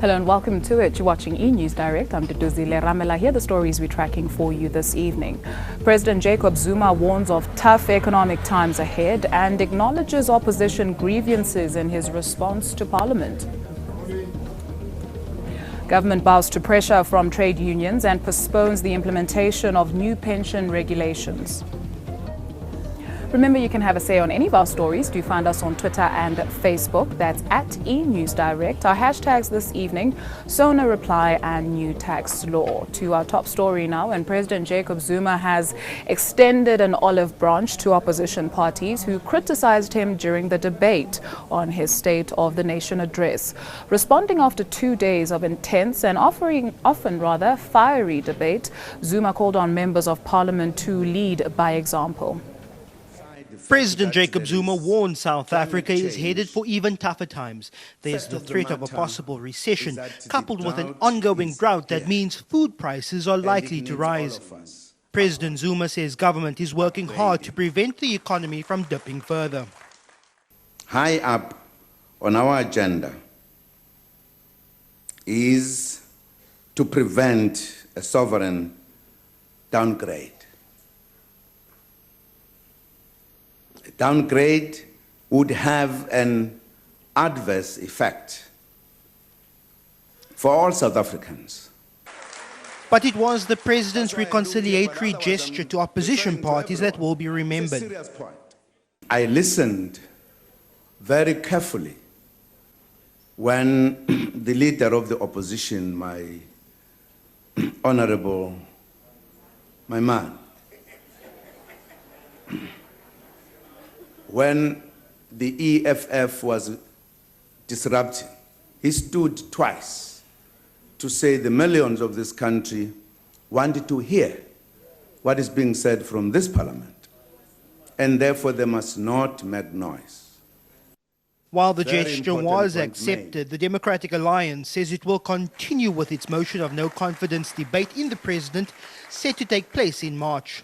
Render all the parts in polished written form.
Hello and welcome to it. You're watching eNews Direct. I'm Duduzile Ramela. Here are the stories we're tracking for you this evening. President Jacob Zuma warns of tough economic times ahead and acknowledges opposition grievances in his response to Parliament. Government bows to pressure from trade unions and postpones the implementation of new pension regulations. Remember, you can have a say on any of our stories. Do find us on Twitter and Facebook. That's at eNews Direct. Our hashtags this evening, SONA reply and new tax law. To our top story now, and President Jacob Zuma has extended an olive branch to opposition parties who criticized him during the debate on his State of the Nation address. Responding after 2 days of intense and often fiery debate, Zuma called on members of Parliament to lead by example. President Jacob Zuma warned South Africa is headed for even tougher times. There's the threat of a possible recession, coupled with an ongoing drought that means food prices are likely to rise. President Zuma says government is working hard to prevent the economy from dipping further. High up on our agenda is to prevent a sovereign downgrade. Downgrade would have an adverse effect for all South Africans. But it was the president's reconciliatory gesture to opposition parties that will be remembered. I listened very carefully when the leader of the opposition, my honorable, my man, when the EFF was disrupting, he stood twice to say the millions of this country wanted to hear what is being said from this parliament, and therefore they must not make noise. While the gesture was accepted, the Democratic Alliance says it will continue with its motion of no confidence debate in the president set to take place in March.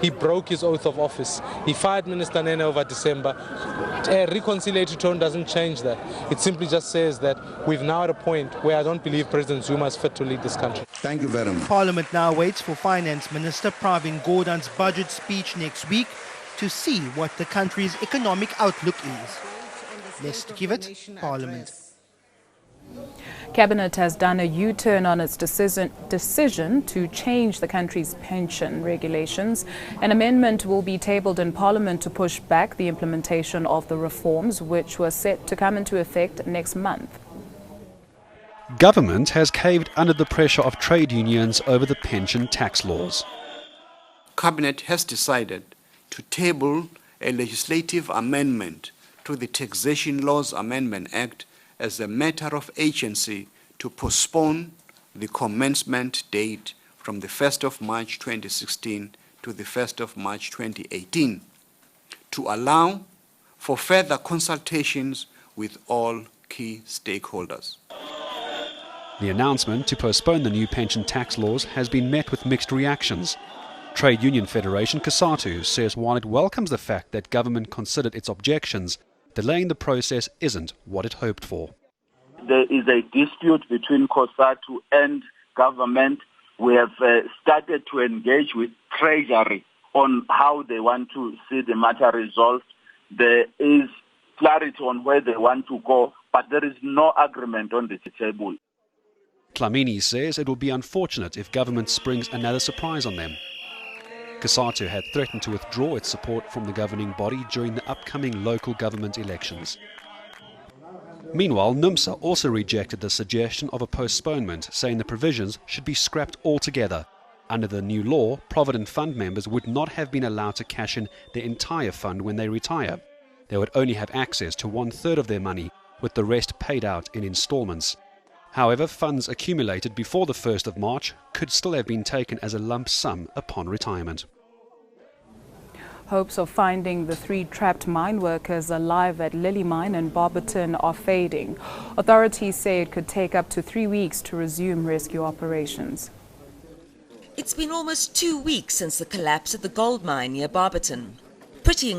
He broke his oath of office. He fired Minister Nene over December. A reconciliatory tone doesn't change that. It simply just says that we've now at a point where I don't believe President Zuma is fit to lead this country. Thank you very much. Parliament now waits for Finance Minister Pravin Gordhan's budget speech next week to see what the country's economic outlook is. Let's give it Parliament. Cabinet has done a U-turn on its decision to change the country's pension regulations. An amendment will be tabled in Parliament to push back the implementation of the reforms, which were set to come into effect next month. Government has caved under the pressure of trade unions over the pension tax laws. Cabinet has decided to table a legislative amendment to the Taxation Laws Amendment Act as a matter of agency to postpone the commencement date from the 1st of March 2016 to the 1st of March 2018 to allow for further consultations with all key stakeholders. The announcement to postpone the new pension tax laws has been met with mixed reactions. Trade Union Federation COSATU says while it welcomes the fact that government considered its objections, delaying the process isn't what it hoped for. There is a dispute between COSATU and government. We have started to engage with Treasury on how they want to see the matter resolved. There is clarity on where they want to go, but there is no agreement on the table. Dlamini says it will be unfortunate if government springs another surprise on them. COSATU had threatened to withdraw its support from the governing body during the upcoming local government elections. Meanwhile, NUMSA also rejected the suggestion of a postponement, saying the provisions should be scrapped altogether. Under the new law, Provident Fund members would not have been allowed to cash in their entire fund when they retire. They would only have access to 1/3 of their money, with the rest paid out in instalments. However, funds accumulated before the 1st of March could still have been taken as a lump sum upon retirement. Hopes of finding the 3 trapped mine workers alive at Lily Mine in Barberton are fading. Authorities say it could take up to 3 weeks to resume rescue operations. It's been almost 2 weeks since the collapse at the gold mine near Barberton. Pretty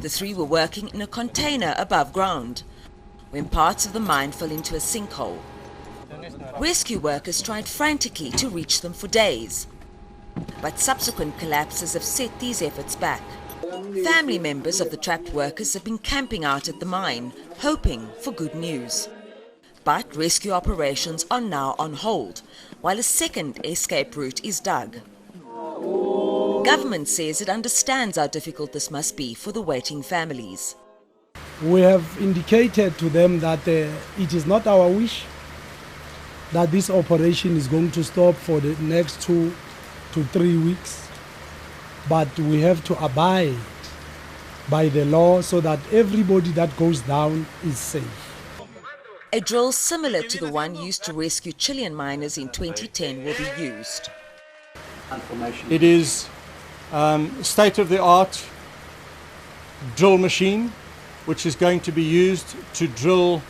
The three were working in a container above ground when parts of the mine fell into a sinkhole. Rescue workers tried frantically to reach them for days, but subsequent collapses have set these efforts back. Family members of the trapped workers have been camping out at the mine, hoping for good news. But rescue operations are now on hold, while a second escape route is dug. Government says it understands how difficult this must be for the waiting families. We have indicated to them that it is not our wish that this operation is going to stop for the next 2 to 3 weeks, but we have to abide by the law so that everybody that goes down is safe. A drill similar to the one used to rescue Chilean miners in 2010 will be used. It is state-of-the-art drill machine which is going to be used to drill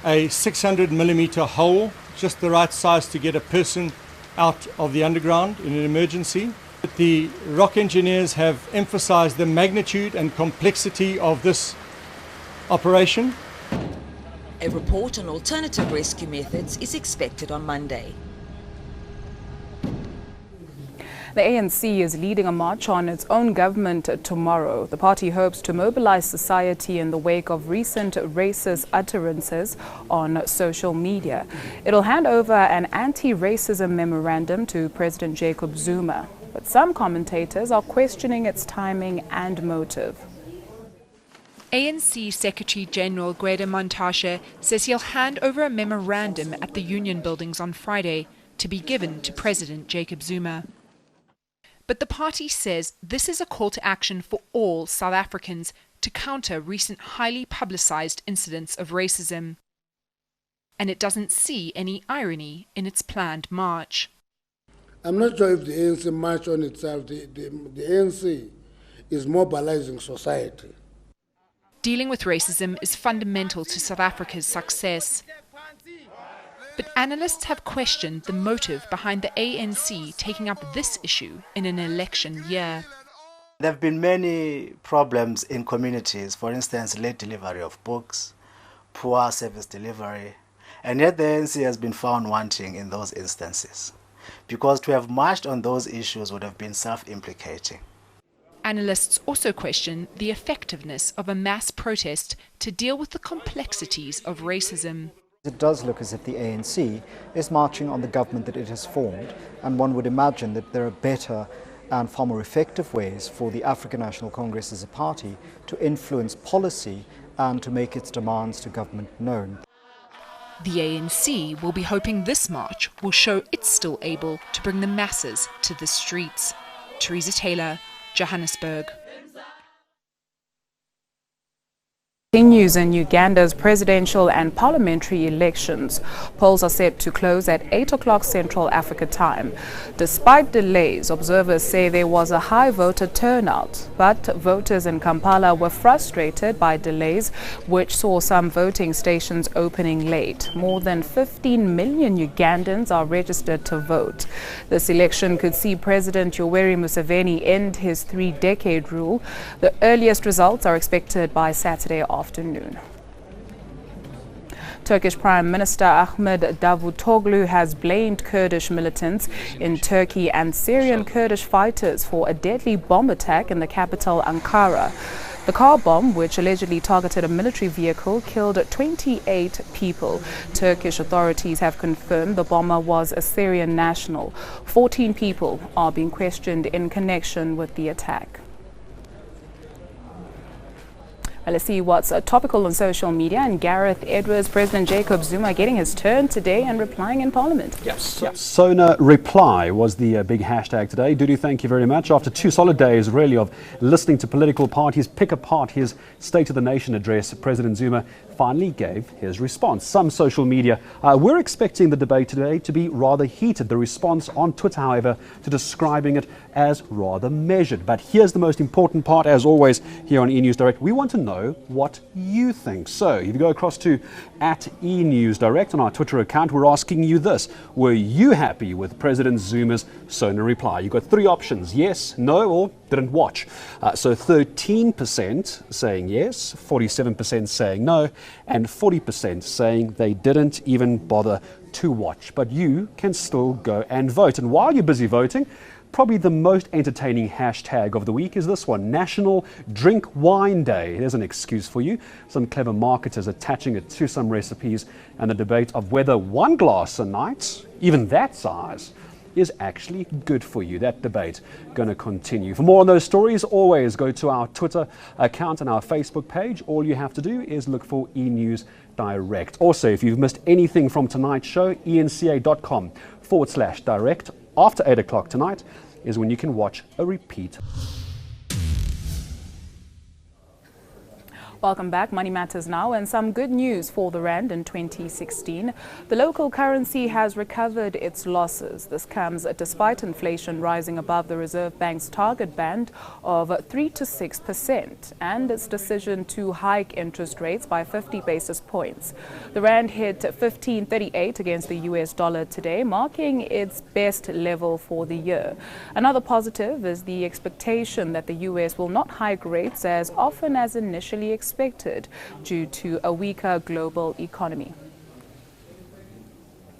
a 600-millimeter hole, just the right size to get a person out of the underground in an emergency. The rock engineers have emphasized the magnitude and complexity of this operation. A report on alternative rescue methods is expected on Monday. The ANC is leading a march on its own government tomorrow. The party hopes to mobilize society in the wake of recent racist utterances on social media. It'll hand over an anti-racism memorandum to President Jacob Zuma, but some commentators are questioning its timing and motive. ANC Secretary-General Gwede Mantashe says he'll hand over a memorandum at the Union Buildings on Friday to be given to President Jacob Zuma. But the party says this is a call to action for all South Africans to counter recent highly publicized incidents of racism. And it doesn't see any irony in its planned march. I'm not sure if the ANC march on itself, the ANC is mobilizing society. Dealing with racism is fundamental to South Africa's success. But analysts have questioned the motive behind the ANC taking up this issue in an election year. There have been many problems in communities, for instance, late delivery of books, poor service delivery, and yet the ANC has been found wanting in those instances, because to have marched on those issues would have been self-implicating. Analysts also question the effectiveness of a mass protest to deal with the complexities of racism. It does look as if the ANC is marching on the government that it has formed, and one would imagine that there are better and far more effective ways for the African National Congress as a party to influence policy and to make its demands to government known. The ANC will be hoping this march will show it's still able to bring the masses to the streets. Teresa Taylor, Johannesburg. Continues in Uganda's presidential and parliamentary elections. Polls are set to close at 8 o'clock Central Africa time. Despite delays, observers say there was a high voter turnout, but voters in Kampala were frustrated by delays, which saw some voting stations opening late. More than 15 million Ugandans are registered to vote. This election could see President Yoweri Museveni end his 3-decade rule. The earliest results are expected by Saturday afternoon. Turkish Prime Minister Ahmed Davutoglu has blamed Kurdish militants in Turkey and Syrian Kurdish fighters for a deadly bomb attack in the capital Ankara. The car bomb, which allegedly targeted a military vehicle, killed 28 people. Turkish authorities have confirmed the bomber was a Syrian national. 14 people are being questioned in connection with the attack. Well, let's see what's topical on social media. And Gareth Edwards, President Jacob Zuma getting his turn today and replying in Parliament. Yes. Sona reply was the big hashtag today. Dudu, thank you very much. After 2 solid days, really, of listening to political parties pick apart his State of the Nation address, President Zuma finally gave his response. Some social media were expecting the debate today to be rather heated. The response on Twitter, however, to describing it as rather measured. But here's the most important part, as always, here on eNews Direct. We want to know know what you think. So if you go across to @eNews Direct on our Twitter account, we're asking you this. Were you happy with President Zuma's Sona reply? You've got three options: yes, no, or didn't watch. So 13% saying yes, 47% saying no, and 40% saying they didn't even bother to watch. But you can still go and vote. And while you're busy voting, probably the most entertaining hashtag of the week is this one: National Drink Wine Day. There's an excuse for you. Some clever marketers attaching it to some recipes, and the debate of whether one glass a night, even that size, is actually good for you. That debate going to continue. For more on those stories, always go to our Twitter account and our Facebook page. All you have to do is look for eNews Direct. Also, if you've missed anything from tonight's show, eNCA.com/direct. After 8 o'clock tonight is when you can watch a repeat. Welcome back. Money Matters now, and some good news for the rand in 2016. The local currency has recovered its losses. This comes despite inflation rising above the Reserve Bank's target band of 3 to 6% and its decision to hike interest rates by 50 basis points. The rand hit 15.38 against the US dollar today, marking its best level for the year. Another positive is the expectation that the US will not hike rates as often as initially expected due to a weaker global economy.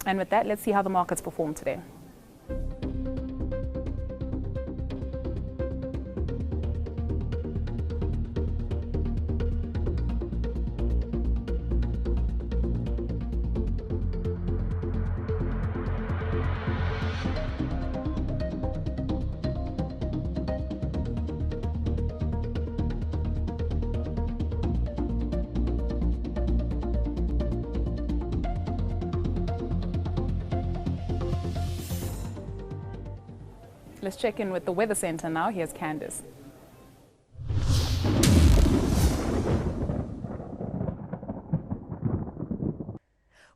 And with that, let's see how the markets perform today. Let's check in with the Weather Center now. Here's Candice.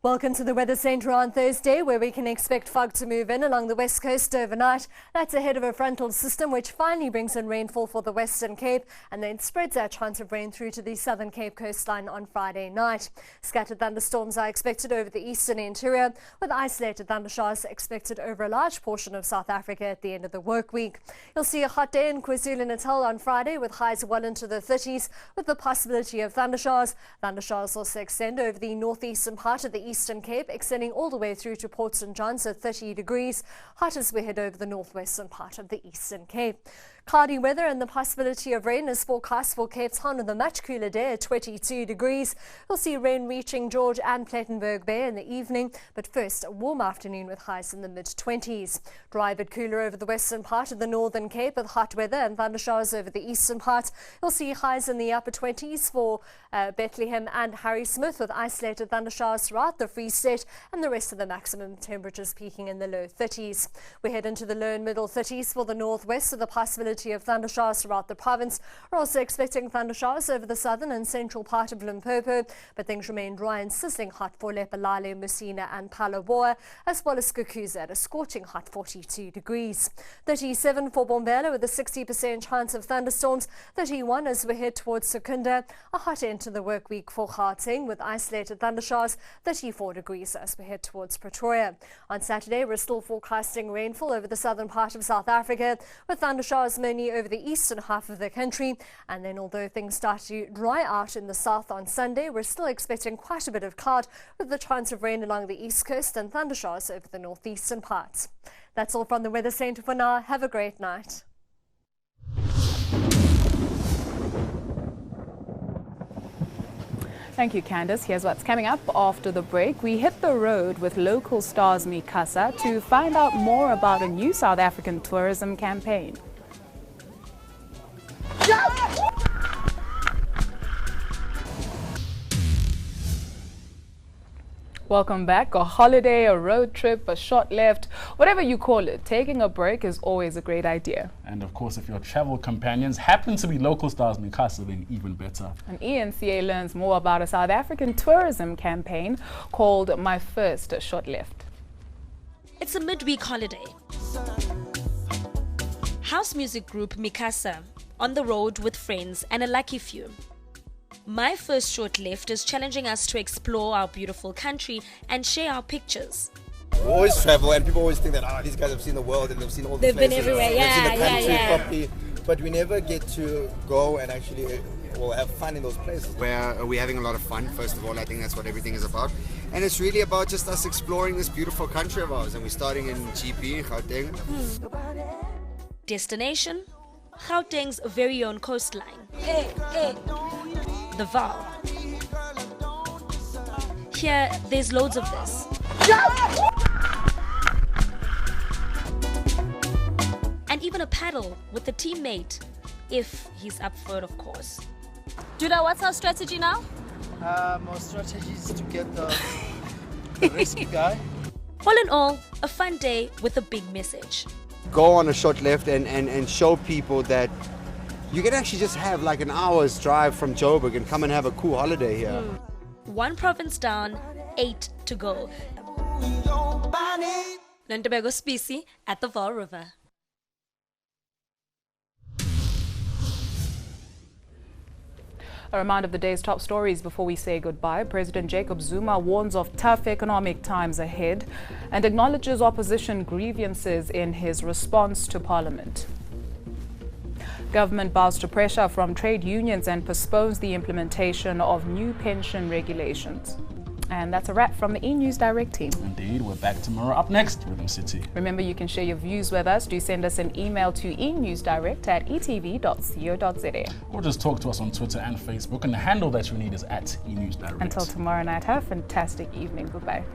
Welcome to the Weather Centre on Thursday, where we can expect fog to move in along the west coast overnight. That's ahead of a frontal system which finally brings in rainfall for the Western Cape and then spreads our chance of rain through to the Southern Cape coastline on Friday night. Scattered thunderstorms are expected over the eastern interior, with isolated thundershowers expected over a large portion of South Africa at the end of the work week. You'll see a hot day in KwaZulu-Natal on Friday with highs well into the 30s with the possibility of thundershowers. Thundershowers also extend over the northeastern part of the Eastern Cape, extending all the way through to Port St. John's at 30 degrees, hot as we head over the northwestern part of the Eastern Cape. Cloudy weather and the possibility of rain is forecast for Cape Town with a much cooler day at 22 degrees. We'll see rain reaching George and Plettenberg Bay in the evening, but first a warm afternoon with highs in the mid-20s. Dry but cooler over the western part of the Northern Cape with hot weather and thundershowers over the eastern part. You'll see highs in the upper 20s for Bethlehem and Harry Smith with isolated thundershowers throughout the Free State and the rest of the maximum temperatures peaking in the low 30s. We head into the low and middle 30s for the northwest with the possibility of thundershowers throughout the province. We're also expecting thundershowers over the southern and central part of Limpopo, but things remain dry and sizzling hot for Lephalale, Musina and Phalaborwa, as well as Skukuza at a scorching hot 42 degrees. 37 for Bombela with a 60% chance of thunderstorms. 31 as we head towards Secunda. A hot end to the work week for Gauteng with isolated thundershowers. 34 degrees as we head towards Pretoria. On Saturday, we're still forecasting rainfall over the southern part of South Africa with thundershowers mainly over the eastern half of the country. And then although things start to dry out in the south on Sunday, we're still expecting quite a bit of cloud with the chance of rain along the east coast and thundershowers over the northeastern parts. That's all from the Weather Centre for now. Have a great night. Thank you, Candice. Here's what's coming up after the break. We hit the road with local stars Mikasa to find out more about a new South African tourism campaign. Welcome back. A holiday, a road trip, a short left, whatever you call it, taking a break is always a great idea. And of course, if your travel companions happen to be local stars Mikasa, then even better. And eNCA learns more about a South African tourism campaign called My First Short Left. It's a midweek holiday. House music group Mikasa on the road with friends and a lucky few. My first short left is challenging us to explore our beautiful country and share our pictures. We always travel and people always think that these guys have seen the world and they've seen all the They've places. been everywhere, yeah, they've seen the country yeah. properly, but we never get to go and actually have fun in those places. We're having a lot of fun, first of all. I think that's what everything is about. And it's really about just us exploring this beautiful country of ours. And we're starting in GP, Gauteng. Destination? Gauteng's very own coastline. The Vaal. Here, there's loads of this. And even a paddle with a teammate, if he's up for it, of course. Judah, what's our strategy now? Our strategy is to get the rescue guy. All in all, a fun day with a big message. Go on a short left and show people that you can actually just have like an hour's drive from Joburg and come and have a cool holiday here. One province down, 8 to go. Nantobego Spisi at the Vaal River. A reminder of the day's top stories before we say goodbye. President Jacob Zuma warns of tough economic times ahead and acknowledges opposition grievances in his response to Parliament. Government bows to pressure from trade unions and postpones the implementation of new pension regulations. And that's a wrap from the eNews Direct team. Indeed, we're back tomorrow. Up next, Rhythm City. Remember, you can share your views with us. Do send us an email to enewsdirect@etv.co.za. Or just talk to us on Twitter and Facebook. And the handle that you need is @eNewsDirect. Until tomorrow night, have a fantastic evening. Goodbye.